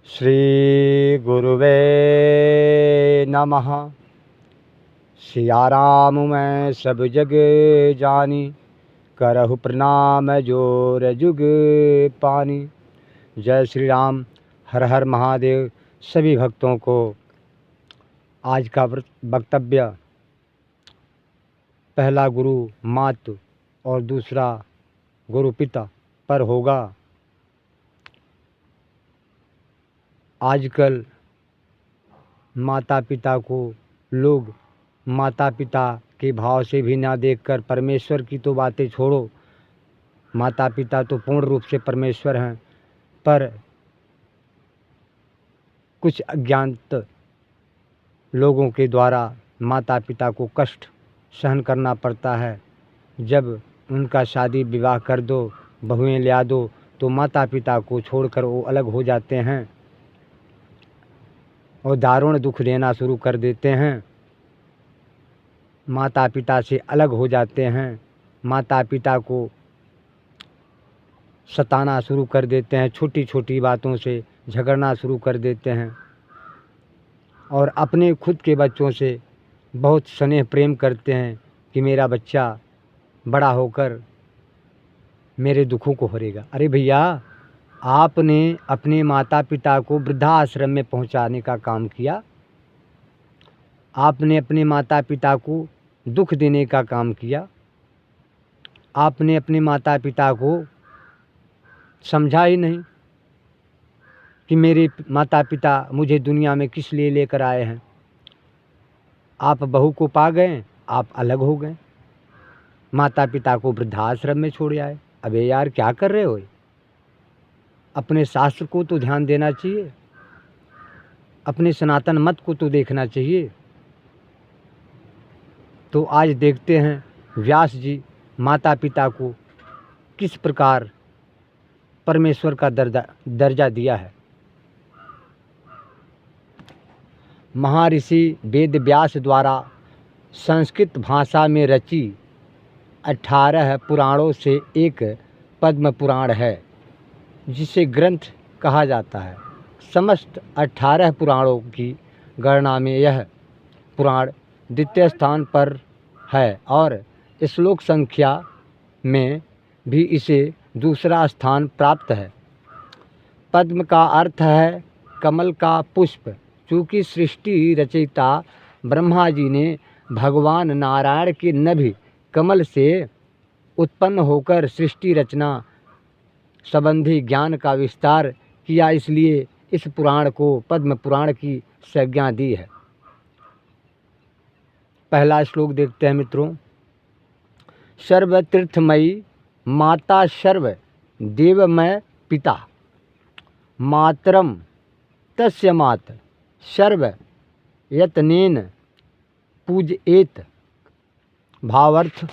श्री गुरुवे नमः। सिया राम मैं सब जग जानी, करहु प्रणाम जोर जुग पानी। जय श्री राम, हर हर महादेव। सभी भक्तों को आज का वक्तव्य पहला गुरु मातु और दूसरा गुरु पिता पर होगा। आजकल माता पिता को लोग माता पिता के भाव से भी ना देखकर, परमेश्वर की तो बातें छोड़ो, माता पिता तो पूर्ण रूप से परमेश्वर हैं, पर कुछ अज्ञात लोगों के द्वारा माता पिता को कष्ट सहन करना पड़ता है। जब उनका शादी विवाह कर दो, बहुएं ले आ दो, तो माता पिता को छोड़कर वो अलग हो जाते हैं और दारुण दुख देना शुरू कर देते हैं। माता पिता से अलग हो जाते हैं, माता पिता को सताना शुरू कर देते हैं, छोटी छोटी बातों से झगड़ना शुरू कर देते हैं और अपने खुद के बच्चों से बहुत स्नेह प्रेम करते हैं कि मेरा बच्चा बड़ा होकर मेरे दुखों को हरेगा। अरे भैया, आपने अपने माता पिता को वृद्धाश्रम में पहुंचाने का काम किया, आपने अपने माता पिता को दुख देने का काम किया, आपने अपने माता पिता को समझा ही नहीं कि मेरे माता पिता मुझे दुनिया में किस लिए लेकर आए हैं। आप बहू को पा गए, आप अलग हो गए, माता पिता को वृद्धाश्रम में छोड़ आए। अबे यार, क्या कर रहे हो? अपने शास्त्र को तो ध्यान देना चाहिए, अपने सनातन मत को तो देखना चाहिए। तो आज देखते हैं व्यास जी माता पिता को किस प्रकार परमेश्वर का दर्जा दिया है। महर्षि वेद व्यास द्वारा संस्कृत भाषा में रची 18 पुराणों से एक पद्म पुराण है, जिसे ग्रंथ कहा जाता है। समस्त 18 पुराणों की गणना में यह पुराण द्वितीय स्थान पर है और श्लोक संख्या में भी इसे दूसरा स्थान प्राप्त है। पद्म का अर्थ है कमल का पुष्प। चूँकि सृष्टि रचयिता ब्रह्मा जी ने भगवान नारायण के नभि कमल से उत्पन्न होकर सृष्टि रचना संबंधी ज्ञान का विस्तार किया, इसलिए इस पुराण को पद्म पुराण की संज्ञा दी है। पहला श्लोक देखते हैं मित्रों। सर्वतीर्थमयी माता सर्व देवमय पिता, मातरम तस्य मात सर्व यत्नेन पूजयेत। भावार्थ,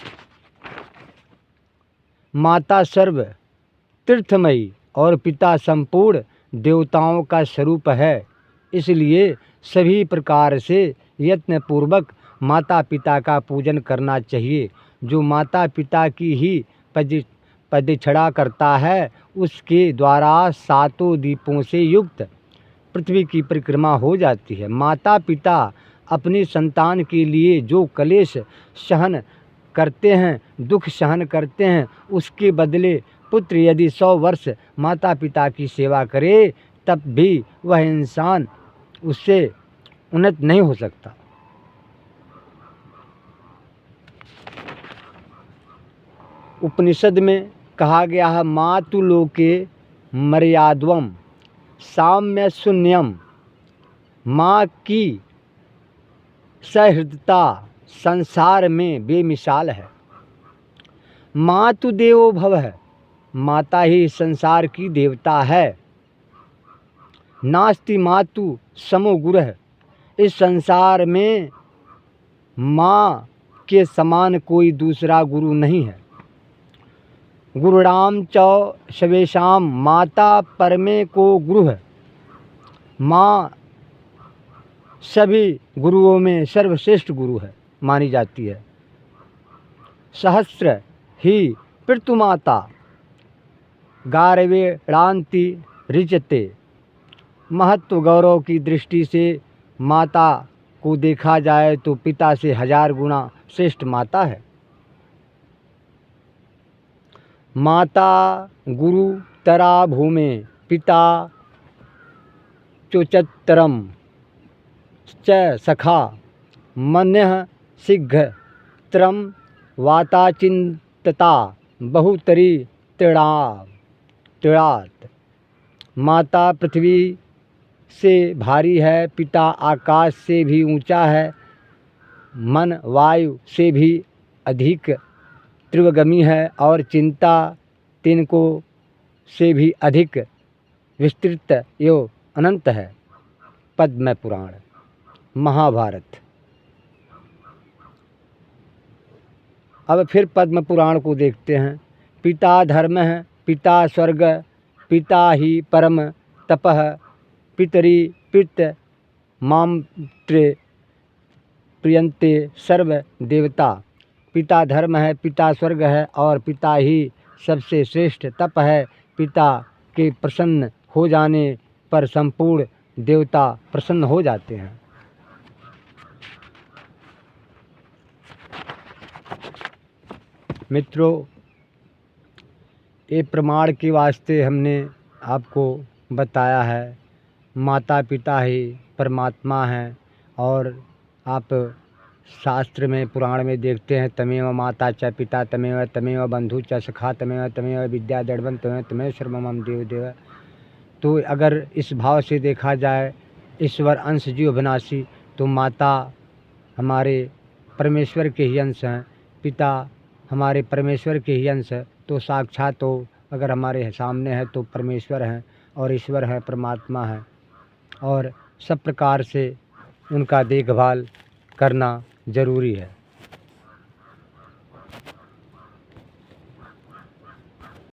माता सर्व तीर्थमयी और पिता संपूर्ण देवताओं का स्वरूप है, इसलिए सभी प्रकार से यत्न पूर्वक माता पिता का पूजन करना चाहिए। जो माता पिता की ही पदछड़ा करता है, उसके द्वारा सातों दीपों से युक्त पृथ्वी की परिक्रमा हो जाती है। माता पिता अपनी संतान के लिए जो क्लेश सहन करते हैं, दुख सहन करते हैं, उसके बदले पुत्र यदि 100 वर्ष माता पिता की सेवा करे, तब भी वह इंसान उससे उन्नत नहीं हो सकता। उपनिषद में कहा गया है, मातुलोके मर्याद्वम साम्य शून्यम। माँ की सहृदता संसार में बेमिसाल है। मातु देवो भव है, माता ही संसार की देवता है। नास्ति मातु समो गुरु, इस संसार में माँ के समान कोई दूसरा गुरु नहीं है। गुरुणाम च सर्वेषां माता परमे को गुरु है। माँ सभी गुरुओं में सर्वश्रेष्ठ गुरु है, मानी जाती है। सहस्र ही पितृमाता गारवेणान्ति रिचते। महत्व गौरव की दृष्टि से माता को देखा जाए तो पिता से 1000 गुना श्रेष्ठ माता है। माता गुरु तरा भूमे पिता चोचतरम च सखा मन्यः शीघ्रम वाताचिंतता बहुतरी तिड़ात। माता पृथ्वी से भारी है, पिता आकाश से भी ऊंचा है, मन वायु से भी अधिक तीव्रगामी है और चिंता तिनको से भी अधिक विस्तृत एवं अनंत है। पद्म पुराण, महाभारत। अब फिर पद्म पुराण को देखते हैं। पिता धर्म है, पिता स्वर्ग, पिता ही परम तपः, पितरी पित मामृत्रे प्रियंते सर्व देवता। पिता धर्म है, पिता स्वर्ग है और पिता ही सबसे श्रेष्ठ तप है। पिता के प्रसन्न हो जाने पर संपूर्ण देवता प्रसन्न हो जाते हैं। मित्रों, ये प्रमाण के वास्ते हमने आपको बताया है माता पिता ही परमात्मा हैं। और आप शास्त्र में पुराण में देखते हैं तमेव माता च पिता तमेव तमेव बंधु च सखा तमेव तमेव विद्या दृढ़ तमेव तमेव सर्वमम देव देव। तो अगर इस भाव से देखा जाए ईश्वर अंश जीव अविनाशी, तो माता हमारे परमेश्वर के ही अंश हैं, पिता हमारे परमेश्वर के ही अंश है। तो साक्षात तो अगर हमारे सामने है तो परमेश्वर हैं और ईश्वर है, परमात्मा है। और सब प्रकार से उनका देखभाल करना ज़रूरी है।